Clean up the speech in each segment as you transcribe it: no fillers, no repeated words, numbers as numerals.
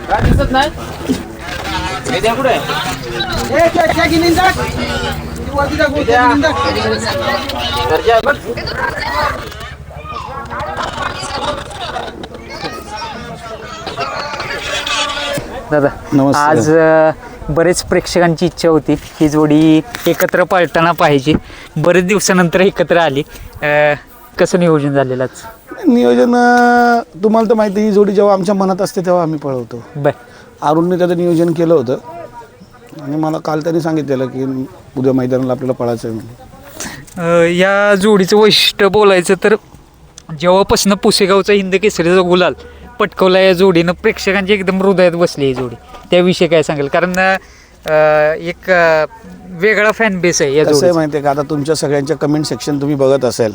काय दिसत नाही द्या कुठे दादा नमस्कार. आज बरेच प्रेक्षकांची इच्छा होती ही जोडी एकत्र पळताना पाहिजे. बरेच दिवसानंतर एकत्र आली. कसं नियोजन झालेलं आज? नियोजन तुम्हाला तर माहिती, ही जोडी जेव्हा आमच्या मनात असते तेव्हा आम्ही पळवतो. बर, अरुणने त्याचं नियोजन केलं होतं आणि मला काल त्यांनी सांगितलेलं की उद्या मैदानाला आपल्याला पळायचं आहे म्हणून. या जोडीचं वैशिष्ट्य बोलायचं तर जेव्हापासून पुसेगावचा हिंद केसरीचा गुलाल पटकवला या जोडीनं प्रेक्षकांच्या एकदम हृदयात बसली ही जोडी. त्याविषयी काय सांगेल? कारण एक वेगळा फॅन बेस आहे या कसं आहे जोडीचा. माहिती आहे का, आता तुमच्या सगळ्यांच्या कमेंट सेक्शन तुम्ही बघत असाल,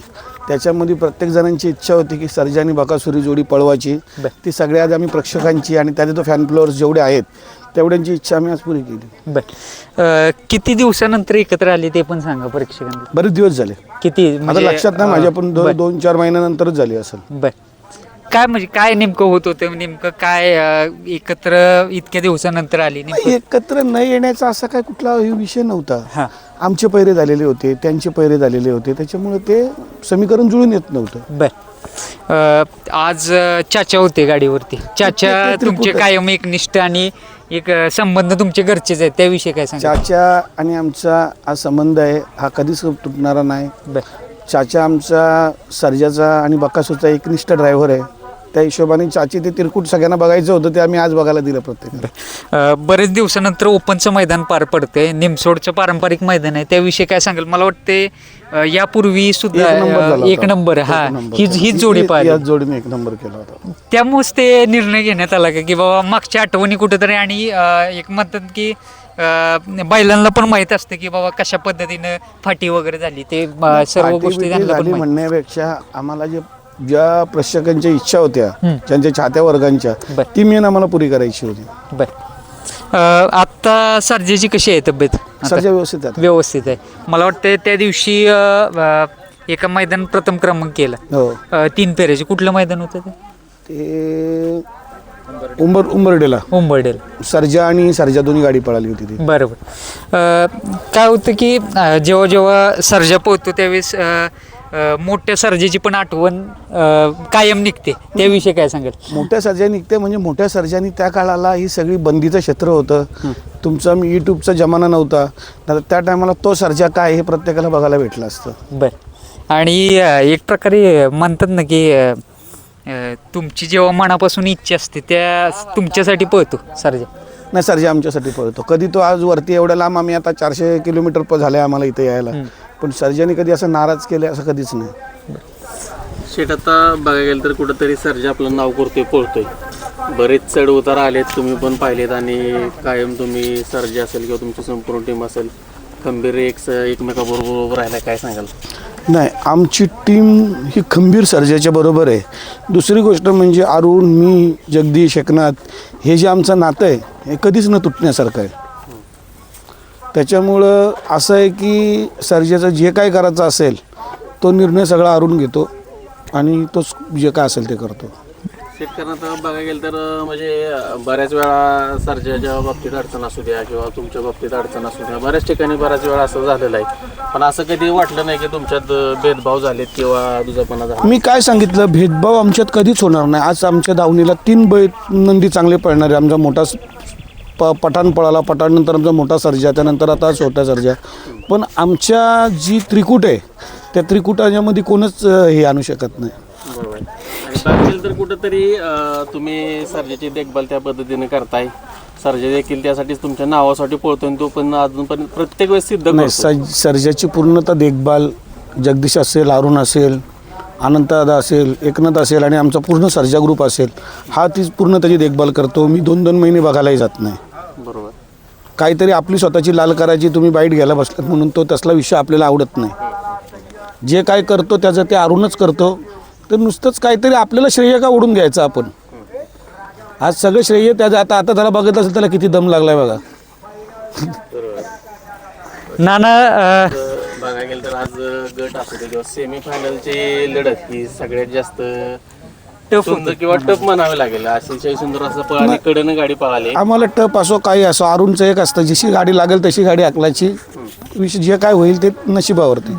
त्याच्यामध्ये प्रत्येक जणांची इच्छा होती की सर्जा आणि बकासुरी जोडी पळवायची. ती सगळ्या आज आम्ही प्रेक्षकांची आणि त्याचे तो फॅन फ्लोअर्स जेवढे आहेत तेवढ्यांची इच्छा आम्ही आज पुरी केली. बर, किती दिवसानंतर एकत्र आली ते पण सांगा प्रेक्षकांना. बरेच दिवस झाले, किती आता म्हणजे लक्षात नाही माझ्या, पण बर. 2-4 महिन्यानंतरच झाली असेल. बर, काय म्हणजे काय नेमकं होत होतं? नेमकं काय एकत्र इतक्या दिवसानंतर आली नेमकं? एकत्र न येण्याचा असा काय कुठला विषय नव्हता. हां, आमचे पैरे झालेले होते, त्यांचे पैरे झालेले होते, त्याच्यामुळे ते समीकरण जुळून येत नव्हतं. बर. आज चाचा होते गाडीवरती. चाचा ते तुमचे त्रिपुट- कायम एकनिष्ठ आणि एक संबंध तुमचे घरचेच आहेत, त्याविषयी काय सांगा? चाचा आणि आमचा हा संबंध आहे, हा कधीच तुटणारा नाही. बर, चाचा आमचा सर्जाचा आणि बकासूरचा एकनिष्ठ ड्रायव्हर आहे. त्या हिशोबाने चाची ते तिरकूट सगळ्यांना बघायचं होतं, ते आम्ही आज बघायला दिलं प्रत्येकाला. बरेच दिवसानंतर ओपनचं मैदान पार पडतंय. निमसोडचं पारंपरिक मैदान आहे, त्याविषयी काय सांगाल? मला वाटते यापूर्वी सुद्धा एक नंबर झाला एक होता. नंबर एक हा नंबर हीच केला. हीच जोडी पाहिली. याच जोडीने एक नंबर केला होता. त्यामुळेच ते निर्णय घेण्यात आला का की बाबा मागच्या आठवणी कुठेतरी आणि एक म्हणतात की बैलांना पण माहित असतं की बाबा कशा पद्धतीनं फाटी वगैरे झाली, ते सर्व पार्टी गोष्टी बिटी त्यांना पण झाली माहित. म्हणण्यापेक्षा आम्हाला ज्या प्रेक्षकांच्या इच्छा होत्या, ज्यांच्या छात्या वर्गांच्या, बर. ती मेन आम्हाला पुरी करायची होती. बर, आता सर्जेची कशी आहे तब्येत? आता सर्जा व्यवस्थित आहे. व्यवस्थित आहे. मला वाटतं त्या दिवशी एका मैदान प्रथम क्रमांक केला. हो, 3 फेऱ्याचे. कुठलं मैदान होतं ते? ते उंबरडेला उंबरडेल. सर्जा आणि सर्जा दोन्ही गाडी पळाली होती ती. बरोबर. काय होतं की जेव्हा जेव्हा सर्जा पोहतो त्यावेळेस मोठ्या सर्जेची पण आठवण कायम निघते, त्याविषयी काय सांगेल? मोठ्या सर्जा निघते म्हणजे मोठ्या सर्जानी त्या काळाला ही सगळी बंदीचं क्षेत्र होतं. तुमचा यूट्यूबचा जमाना नव्हता, तर त्या टायमाला तो सर्जा काय हे प्रत्येकाला बघायला भेटलं असतं. बरं. आणि एक प्रकारे म्हणतात ना की तुमची जेव्हा मनापासून इच्छा असते त्या तुमच्यासाठी पळतो सर्जा. नाही, सर्जा आमच्यासाठी पळतो. कधी तो आज वरती एवढ्या लांब, आम्ही आता 400 किलोमीटर झाले आम्हाला इथे यायला, पण सर्जाने कधी असं नाराज केलं असं कधीच नाही. शेट आता बघायला गेलं तर कुठंतरी सर्जा आपलं नाव करतोय, पळतोय. बरेच चढ उतार आलेत, तुम्ही पण पाहिलेत आणि कायम तुम्ही सर्जा असेल किंवा तुमची संपूर्ण टीम असेल खंबीर एकमेकाबरोबर उभं राहायला, काय सांगाल? नाही, आमची टीम ही खंबीर सर्जाच्या बरोबर आहे. दुसरी गोष्ट म्हणजे अरुण, मी, जगदीश, एकनाथ, हे जे आमचं नातं आहे हे कधीच न तुटण्यासारखं आहे. त्याच्यामुळं असं आहे की सर्जाचं जे काय करायचं असेल तो निर्णय सगळा अरुण घेतो आणि तो जे काय असेल ते करतो. शेतकऱ्यांना तर बघायला गेलं तर म्हणजे बऱ्याच वेळा सर्जाच्या बाबतीत अडचण असू द्या किंवा तुमच्या बाबतीत अडचण असू द्या, बऱ्याच ठिकाणी बऱ्याच वेळा असं झालेलं आहे. पण असं कधी वाटलं नाही की तुमच्यात भेदभाव झालेत किंवा दुजापणा झाला? मी काय सांगितलं, भेदभाव आमच्यात कधीच होणार नाही. आज आमच्या दावणीला 3 नंदी चांगले पळणारे. आमचा मोठा पठाण पळाला, पठाणनंतर आमचा मोठा सर्जा, त्यानंतर आता छोटा सर्जा. पण आमच्या जी त्रिकूट आहे त्या त्रिकुटाच्यामध्ये कोणच हे आणू शकत नाही. बरोबर. आणि बघायला तर कुठंतरी तुम्ही सर्जाची देखभाल त्या पद्धतीने करताय. सर्जा देखील त्यासाठीच तुमच्या नावासाठी पळतोय आणि तो पण अजून पण प्रत्येक वेळेस सिद्ध नाही, करतो. सर्जाची पूर्णतः देखभाल जगदीश असेल, अरुण असेल, अनंतदादा असेल, एकनाथ असेल आणि आमचा पूर्ण सर्जा ग्रुप असेल, हा ती पूर्ण त्याची देखभाल करतो. मी 2-2 महिने बघायलाही जात नाही. बरोबर. काहीतरी आपली स्वतःची लाल करायची, तुम्ही बाईट घ्यायला बसलात म्हणून तो तसला विषय आपल्याला आवडत नाही. जे काय करतो त्याचं ते अरुणच करतो. तर नुसतंच काहीतरी आपल्याला श्रेय का ओढून घ्यायचं आपण? आज सगळं श्रेय त्याचं. आता त्याला बघत असेल त्याला किती दम लागलाय बघा. नाना बघायला गेलं तर आज गट असू दे किंवा सेमीफायनलची लढत ही सगळ्यात जास्त टफ सुंदर किंवा टप म्हणावे लागेल. अतिशय सुंदर असं पळाली, कडनं गाडी पळाली. आम्हाला टप असो काही असो, अरुणचं एक असतं, जशी गाडी लागेल तशी गाडी हाकलायची. विषय जे काय होईल ते नशिबावरती.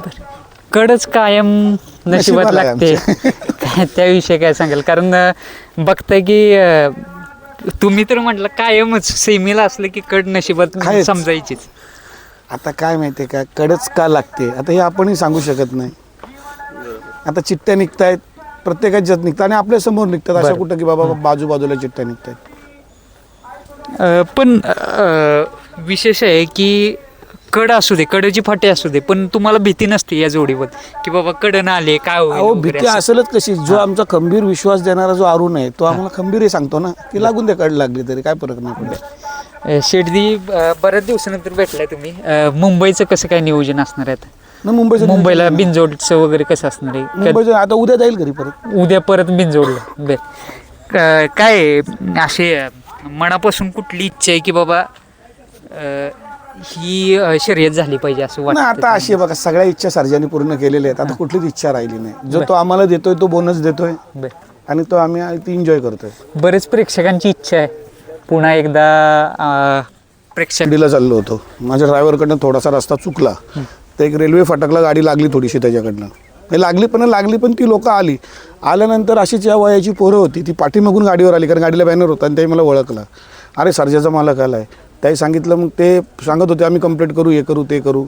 कडच कायम नशिबात नशिबाला आहे लागते. त्याविषयी काय सांगाल? कारण बघताय की तुम्ही तर म्हटलं कायमच सेमीला असलं की कड नशिबात आहेच. समजायचीच. आता काय माहितीये का, कडच का लागते आता हे आपणही सांगू शकत नाही. आता चिठ्ठ्या निघतायत, प्रत्येकाच्यात निघतात आणि आपल्या समोर निघतात. असं कुठं की बाबा बाजूबाजूला चिठ्ठ्या निघतायत. पण विशेष आहे की कड असू दे, कडची फाटी असू दे, पण तुम्हाला भीती नसते या जोडीवर की बाबा कडन आले काय होईल अहो वगैरे भीती असं. असेलच कशी. जो आमचा खंबीर विश्वास देणारा जो अरुण आहे तो आम्हाला खंबीरही सांगतो ना की लागून दे, कड लागली तरी काय फरक नाही पडत. शेडदी बऱ्याच दिवसानंतर भेटलाय तुम्ही. मुंबईचं कसं काय नियोजन असणार आहे आता? ना मुंबईला बिनजोडचं वगैरे कसं असणार आहे? मुंबईचं आता उद्या जाईल घरी परत. उद्या परत बिनजोडलं. बर काय असे मनापासून कुठली इच्छा आहे की बाबा ही शर्यत झाली पाहिजे असं ना वाटतं? आता अशी आहे बघा, सगळ्या इच्छा सर्जानी पूर्ण केलेल्या आहेत. आता कुठलीच इच्छा राहिली नाही. जो तो आम्हाला देतोय तो बोनस देतोय बर. आणि तो आम्ही ती एन्जॉय करतोय. बरेच प्रेक्षकांची इच्छा आहे पुन्हा एकदा प्रेक्षक दिला चाललो होतो, माझ्या ड्रायव्हरकडनं थोडासा रस्ता चुकला, तर एक रेल्वे फाटकला गाडी लागली थोडीशी त्याच्याकडनं. हे लागली पण ती लोकं आल्यानंतर अशीच या वयाची पोरं होती, ती पाठीमागून गाडीवर आली कारण गाडीला बॅनर होता आणि ते मला ओळखलं. अरे सर्जाचा मालक आला आहे. त्याही सांगितलं, मग ते सांगत होते आम्ही कंप्लीट करू, हे करू ते करू.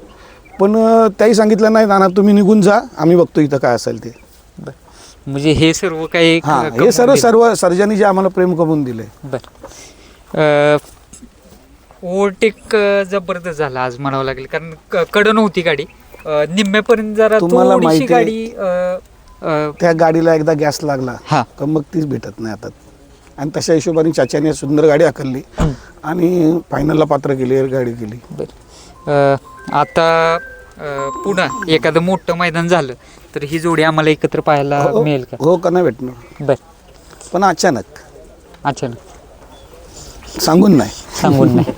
पण त्याही सांगितलं नाही नाना तुम्ही निघून जा, आम्ही बघतो इथं काय असेल ते. म्हणजे हे सर्व काही हां हे सर्व सर्जानी जे आम्हाला प्रेम कमवून दिले. बर. ओव्हरटेक जबरदस्त झाला आज म्हणावं लागेल कारण कड नव्हती गाडी. निम्म्यापर्यंत जरा तुम्हाला थोडीशी माहिती आहे, गाडी त्या गाडीला एकदा गॅस लागला हा. का मग तीच भेटत नाही आता. आणि तशा हिशोबाने चाच्याने सुंदर गाडी आखली आणि फायनलला पात्र केली, गाडी केली. बर. आता पुन्हा एखादं मोठं मैदान झालं तर ही जोडी आम्हाला एकत्र पाहायला मिळेल का? हो का नाही भेटणार, बर. पण अचानक अचानक सांगून नाही. सांगून नाही.